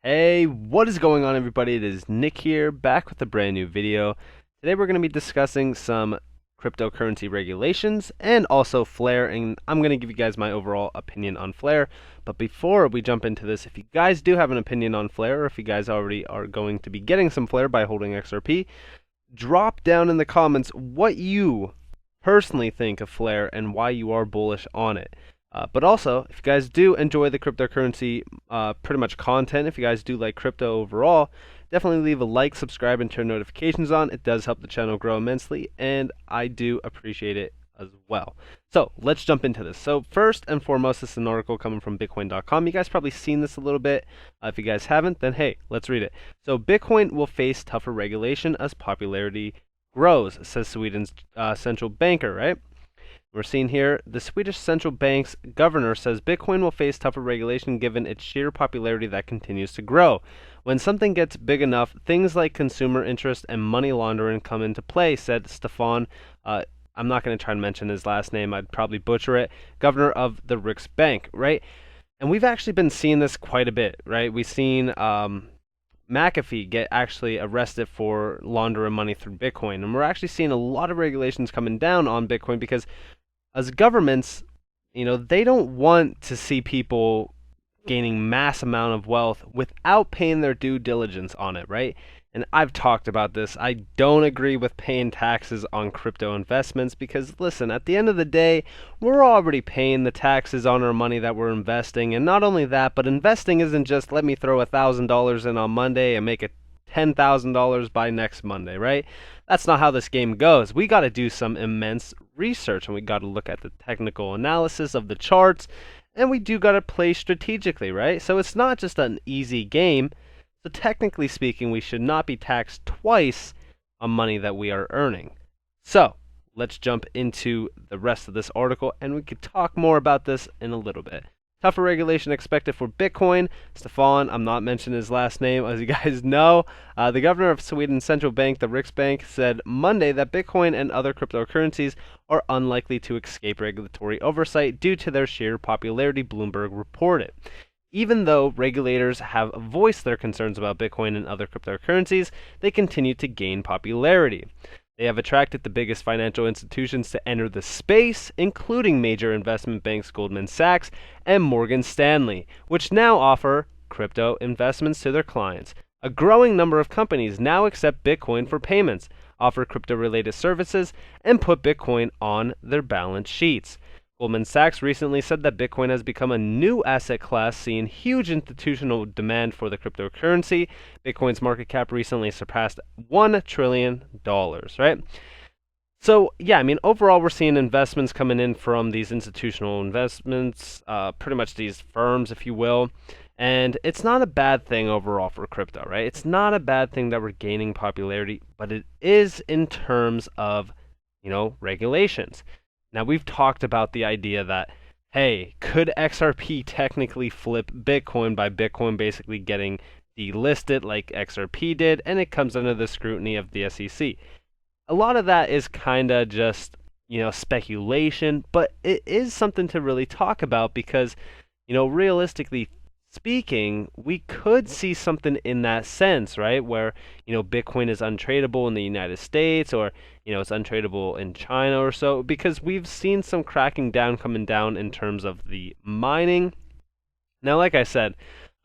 Hey, what is going on, everybody? It is Nick here, back with a brand new video. Today we're going to be discussing some cryptocurrency regulations and also Flare, and I'm going to give you guys my overall opinion on Flare. But before we jump into this, if you guys do have an opinion on Flare, or if you guys already are going to be getting some Flare by holding XRP, drop down in the comments what you personally think of Flare and why you are bullish on it. But also, if you guys do enjoy the cryptocurrency pretty much content, if you guys do like crypto overall, definitely leave a like, subscribe, and turn notifications on. It does help the channel grow immensely, and I do appreciate it as well. So let's jump into this. So first and foremost, this is an article coming from Bitcoin.com. You guys probably seen this a little bit. If you guys haven't, then hey, let's read it. So Bitcoin will face tougher regulation as popularity grows, says Sweden's central banker, right? We're seeing here the Swedish central bank's governor says Bitcoin will face tougher regulation given its sheer popularity that continues to grow. When something gets big enough, things like consumer interest and money laundering come into play, said Stefan. I'm not going to try and mention his last name, I'd probably butcher it. Governor of the Riksbank, right? And we've actually been seeing this quite a bit, right? We've seen McAfee get actually arrested for laundering money through Bitcoin. And we're actually seeing a lot of regulations coming down on Bitcoin because as governments, they don't want to see people gaining mass amount of wealth without paying their due diligence on it, right? And I've talked about this. I don't agree with paying taxes on crypto investments because, listen, at the end of the day, we're already paying the taxes on our money that we're investing. And not only that, but investing isn't just let me throw $1,000 in on Monday and make it $10,000 by next Monday, right? That's not how this game goes. We got to do some immense research, and we got to look at the technical analysis of the charts, and we do got to play strategically, right? So it's not just an easy game. So technically speaking, we should not be taxed twice on money that we are earning. So let's jump into the rest of this article, and we could talk more about this in a little bit. Tougher regulation expected for Bitcoin. Stefan, I'm not mentioning his last name, as you guys know. The governor of Sweden's central bank, the Riksbank, said Monday that Bitcoin and other cryptocurrencies are unlikely to escape regulatory oversight due to their sheer popularity, Bloomberg reported. Even though regulators have voiced their concerns about Bitcoin and other cryptocurrencies, they continue to gain popularity. They have attracted the biggest financial institutions to enter the space, including major investment banks Goldman Sachs and Morgan Stanley, which now offer crypto investments to their clients. A growing number of companies now accept Bitcoin for payments, offer crypto-related services, and put Bitcoin on their balance sheets. Goldman Sachs recently said that Bitcoin has become a new asset class, seeing huge institutional demand for the cryptocurrency. Bitcoin's market cap recently surpassed $1 trillion, right? So, yeah, overall, we're seeing investments coming in from these institutional investments, pretty much these firms, if you will. And it's not a bad thing overall for crypto, right? It's not a bad thing that we're gaining popularity, but it is in terms of, regulations. Now, we've talked about the idea that, hey, could XRP technically flip Bitcoin by Bitcoin basically getting delisted like XRP did, and it comes under the scrutiny of the SEC. A lot of that is kind of just, speculation, but it is something to really talk about because, realistically speaking, we could see something in that sense, right? Where, Bitcoin is untradeable in the United States or, it's untradeable in China or so, because we've seen some cracking down coming down in terms of the mining. Now, like I said,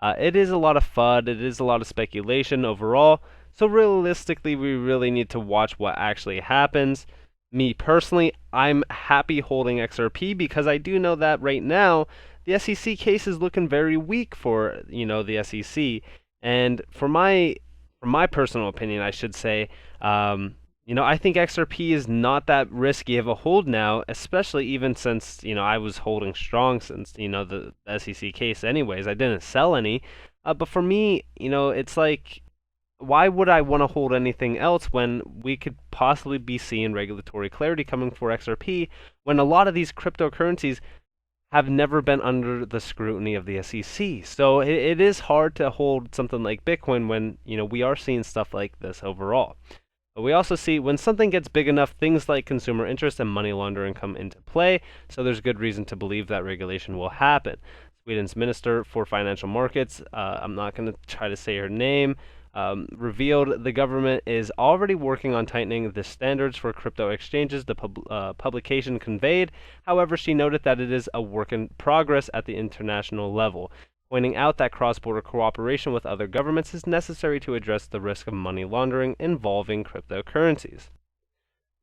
it is a lot of FUD, it is a lot of speculation overall. So realistically, we really need to watch what actually happens. Me personally, I'm happy holding XRP because I do know that right now, the SEC case is looking very weak for, the SEC. And for my personal opinion, I should say, I think XRP is not that risky of a hold now, especially even since, I was holding strong since, the SEC case anyways. I didn't sell any. But for me, it's like, why would I want to hold anything else when we could possibly be seeing regulatory clarity coming for XRP when a lot of these cryptocurrencies have never been under the scrutiny of the SEC. So it is hard to hold something like Bitcoin when, we are seeing stuff like this overall. But we also see when something gets big enough, things like consumer interest and money laundering come into play. So there's good reason to believe that regulation will happen. Sweden's Minister for Financial Markets, I'm not going to try to say her name, revealed the government is already working on tightening the standards for crypto exchanges, the publication conveyed. However, she noted that it is a work in progress at the international level, pointing out that cross-border cooperation with other governments is necessary to address the risk of money laundering involving cryptocurrencies.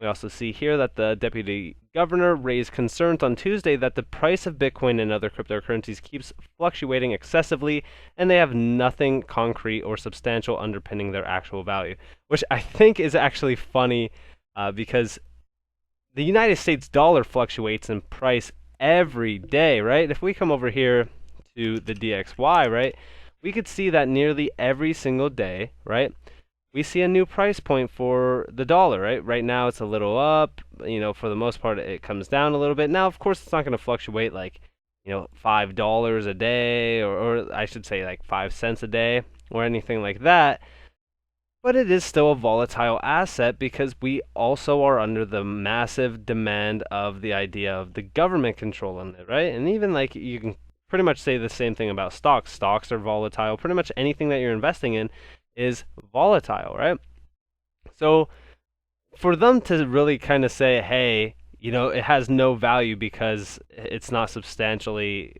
We also see here that the deputy governor raised concerns on Tuesday that the price of Bitcoin and other cryptocurrencies keeps fluctuating excessively, and they have nothing concrete or substantial underpinning their actual value, which I think is actually funny because the United States dollar fluctuates in price every day, right? If we come over here to the DXY, right, we could see that nearly every single day, right, we see a new price point for the dollar, right? Right now it's a little up, for the most part it comes down a little bit. Now, of course, it's not going to fluctuate like, $5 a day, or I should say like 5 cents a day or anything like that. But it is still a volatile asset because we also are under the massive demand of the idea of the government controlling it, right? And even like you can pretty much say the same thing about stocks. Stocks are volatile. Pretty much anything that you're investing in is volatile, right? So for them to really kind of say, hey, it has no value because it's not substantially,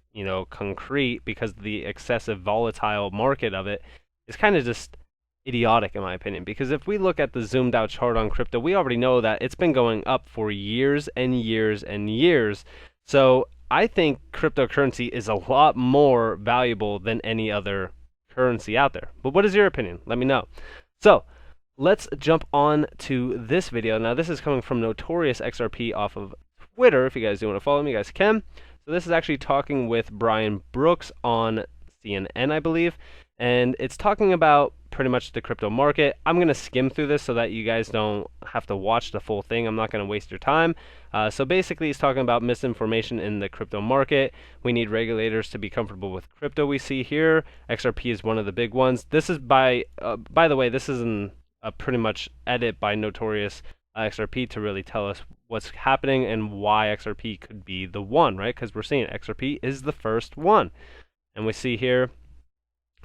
concrete because of the excessive volatile market of it is kind of just idiotic in my opinion. Because if we look at the zoomed out chart on crypto, we already know that it's been going up for years and years and years. So I think cryptocurrency is a lot more valuable than any other currency out there. But what is your opinion? Let me know. So let's jump on to this video. Now this is coming from Notorious XRP off of Twitter. If you guys do want to follow me, you guys can. So this is actually talking with Brian Brooks on CNN, I believe, and it's talking about pretty much the crypto market. I'm going to skim through this so that you guys don't have to watch the full thing. I'm not going to waste your time. So basically, he's talking about misinformation in the crypto market. We need regulators to be comfortable with crypto. We see here, XRP is one of the big ones. This is by the way, this is a pretty much edit by Notorious XRP to really tell us what's happening and why XRP could be the one, right? Because we're seeing XRP is the first one. And we see here,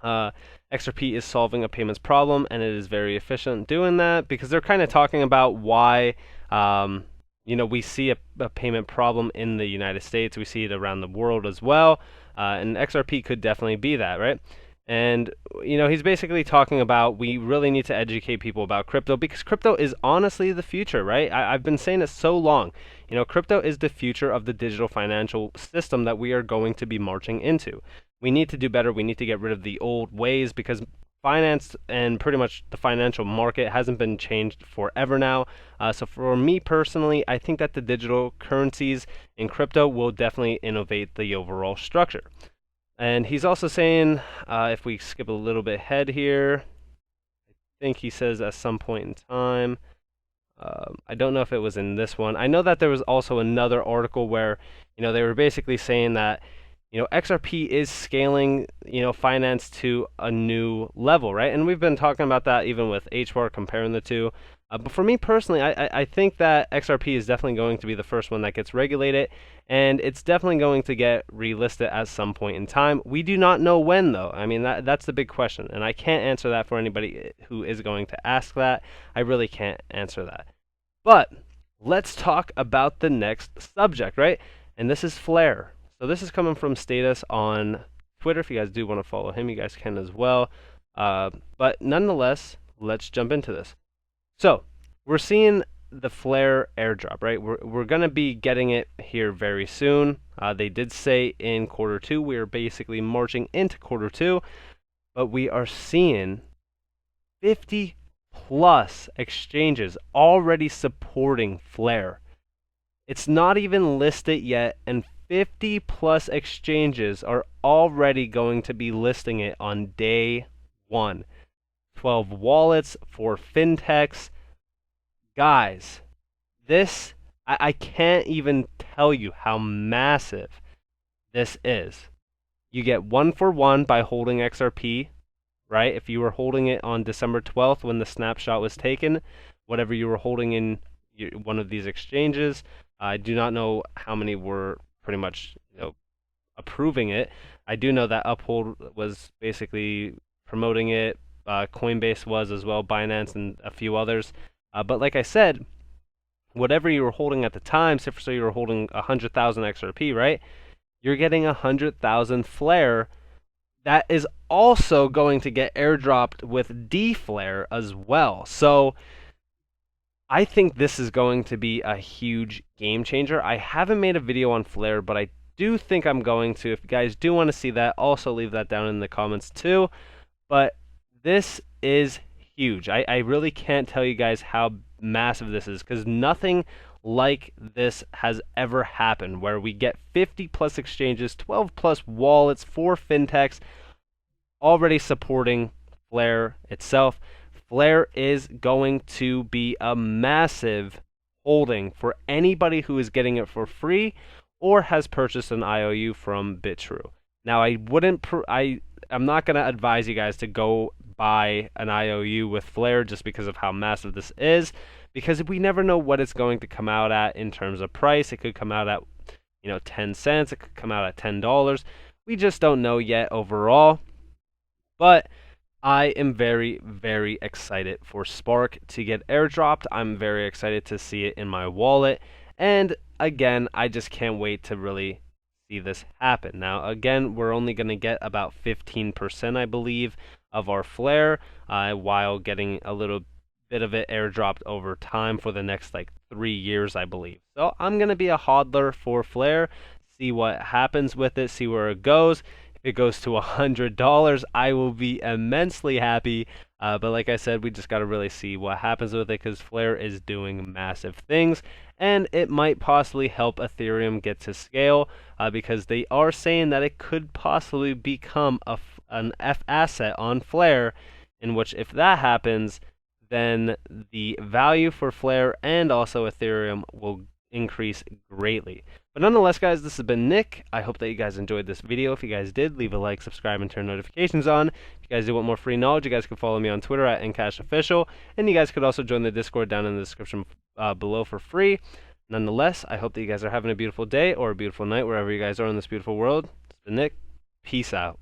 XRP is solving a payments problem, and it is very efficient doing that because they're kind of talking about why, we see a payment problem in the United States. We see it around the world as well, and XRP could definitely be that, right? And, he's basically talking about we really need to educate people about crypto because crypto is honestly the future, right? I've been saying it so long. Crypto is the future of the digital financial system that we are going to be marching into. We need to do better. We need to get rid of the old ways because finance and pretty much the financial market hasn't been changed forever now. So for me personally, I think that the digital currencies in crypto will definitely innovate the overall structure. And he's also saying, if we skip a little bit ahead here, I think he says at some point in time, I don't know if it was in this one. I know that there was also another article where, they were basically saying that, XRP is scaling, finance to a new level, right? And we've been talking about that even with HBAR, comparing the two. But for me personally, I think that XRP is definitely going to be the first one that gets regulated, and it's definitely going to get relisted at some point in time. We do not know when, though. I mean, that's the big question, and I can't answer that for anybody who is going to ask that. I really can't answer that. But let's talk about the next subject, right? And this is Flare. So this is coming from Status on Twitter. If you guys do want to follow him, you guys can as well. But nonetheless, let's jump into this. So we're seeing the Flare airdrop, right? We're going to be getting it here very soon. They did say in Q2. We are basically marching into Q2. But we are seeing 50 plus exchanges already supporting Flare. It's not even listed yet, and 50 plus exchanges are already going to be listing it on day one. 12 wallets, 4 fintechs. Guys, this, I can't even tell you how massive this is. You get 1 for 1 by holding XRP, right? If you were holding it on December 12th when the snapshot was taken, whatever you were holding in one of these exchanges, I do not know how many were pretty much, approving it. I do know that Uphold was basically promoting it. Coinbase was as well, Binance and a few others. But like I said, whatever you were holding at the time, so you were holding 100,000 XRP, right? You're getting 100,000 Flare. That is also going to get airdropped with D-Flare as well. So I think this is going to be a huge game changer. I haven't made a video on Flare, but I do think I'm going to. If you guys do want to see that, also leave that down in the comments too. But this is huge. I really can't tell you guys how massive this is, because nothing like this has ever happened, where we get 50 plus exchanges, 12 plus wallets, 4 fintechs already supporting Flare itself. Flare is going to be a massive holding for anybody who is getting it for free or has purchased an IOU from BitTrue. Now, I'm not going to advise you guys to go buy an IOU with Flare just because of how massive this is, because we never know what it's going to come out at in terms of price. It could come out at 10 cents. It could come out at $10. We just don't know yet overall. But I am very, very excited for Spark to get airdropped. I'm very excited to see it in my wallet. And again, I just can't wait to really see this happen. Now, again, we're only going to get about 15%, I believe, of our Flare, while getting a little bit of it airdropped over time for the next 3 years, I believe. So I'm going to be a hodler for Flare, see what happens with it, see where it goes. If it goes to $100, I will be immensely happy. But like I said, we just got to really see what happens with it, because Flare is doing massive things, and it might possibly help Ethereum get to scale, because they are saying that it could possibly become an F asset on Flare, in which if that happens, then the value for Flare and also Ethereum will increase greatly. But nonetheless, guys, this has been Nick. I hope that you guys enjoyed this video. If you guys did, leave a like, subscribe, and turn notifications on. If you guys do want more free knowledge, you guys can follow me on Twitter at NCashOfficial, and you guys could also join the Discord down in the description below for free. Nonetheless, I hope that you guys are having a beautiful day or a beautiful night wherever you guys are in this beautiful world. It's been Nick. Peace out.